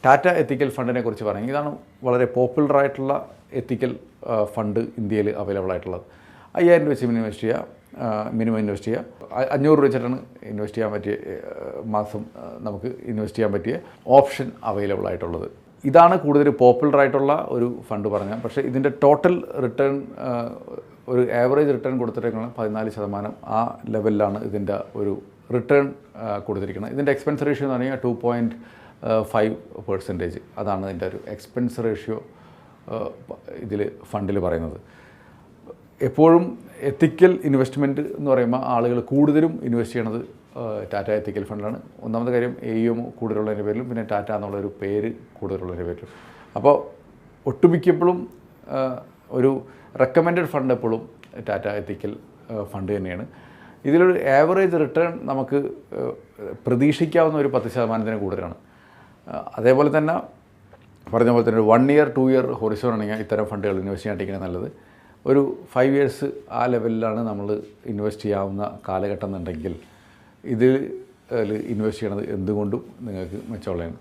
ടാറ്റ എത്തിക്കൽ ഫണ്ടിനെ കുറിച്ച് പറയുന്നത് ഇതാണ് വളരെ പോപ്പുലറായിട്ടുള്ള എത്തിക്കൽ ഫണ്ട് ഇന്ത്യയിൽ അവൈലബിൾ ആയിട്ടുള്ളത്. 5000 രൂപ വെച്ച് മിനിമം ഇൻവെസ്റ്റ് ചെയ്യുക. 500 രൂപ വെച്ചിട്ടാണ് ഇൻവെസ്റ്റ് ചെയ്യാൻ പറ്റിയ മാസം നമുക്ക് ഇൻവെസ്റ്റ് ചെയ്യാൻ പറ്റിയ ഓപ്ഷൻ അവൈലബിൾ ആയിട്ടുള്ളത്. ഇതാണ് കൂടുതൽ പോപ്പുലറായിട്ടുള്ള ഒരു ഫണ്ട് പറഞ്ഞാൽ. പക്ഷേ ഇതിൻ്റെ ടോട്ടൽ റിട്ടേൺ ഒരു ആവറേജ് റിട്ടേൺ കൊടുത്തിരിക്കുന്നത് 14%. ആ ലെവലിലാണ് ഇതിൻ്റെ ഒരു റിട്ടേൺ കൊടുത്തിരിക്കുന്നത്. ഇതിൻ്റെ എക്സ്പെൻസ് റേഷ്യോ എന്ന് പറഞ്ഞാൽ 2.5%. അതാണ് ഇതിൻ്റെ ഒരു എക്സ്പെൻസ് റേഷ്യോ ഇതിൽ ഫണ്ടിൽ പറയുന്നത്. എപ്പോഴും എത്തിക്കൽ ഇൻവെസ്റ്റ്മെൻറ്റ് എന്ന് പറയുമ്പോൾ ആളുകൾ കൂടുതലും ഇൻവെസ്റ്റ് ചെയ്യണത് ടാറ്റ എത്തിക്കൽ ഫണ്ടിലാണ്. ഒന്നാമത്തെ കാര്യം AUM കൂടുതലുള്ളതിൻ്റെ പേരിലും പിന്നെ ടാറ്റ എന്നുള്ളൊരു പേര് കൂടുതലുള്ളതിൻ്റെ പേരിലും. അപ്പോൾ ഒട്ടുമിക്കപ്പോഴും ഒരു റെക്കമെൻഡഡ് ഫണ്ട് എപ്പോഴും ടാറ്റ എത്തിക്കൽ ഫണ്ട് തന്നെയാണ്. ഇതിലൊരു ആവറേജ് റിട്ടേൺ നമുക്ക് പ്രതീക്ഷിക്കാവുന്ന ഒരു 10% കൂടുതലാണ്. അതേപോലെ തന്നെ പറഞ്ഞ പോലെ തന്നെ 1 year 2 year ഹൊറിസോൺ ആണെങ്കിൽ ഇത്തരം ഫണ്ടുകൾ ഇൻവെസ്റ്റ് ചെയ്യാണ്ടിരിക്കുന്നത് നല്ലത്. ഒരു 5 years ആ ലെവലിലാണ് നമ്മൾ ഇൻവെസ്റ്റ് ചെയ്യാവുന്ന കാലഘട്ടം എന്നുണ്ടെങ്കിൽ ഇതിൽ ഇൻവെസ്റ്റ് ചെയ്യണത് എന്തുകൊണ്ടും നിങ്ങൾക്ക് മെച്ചമുള്ളതാണ്.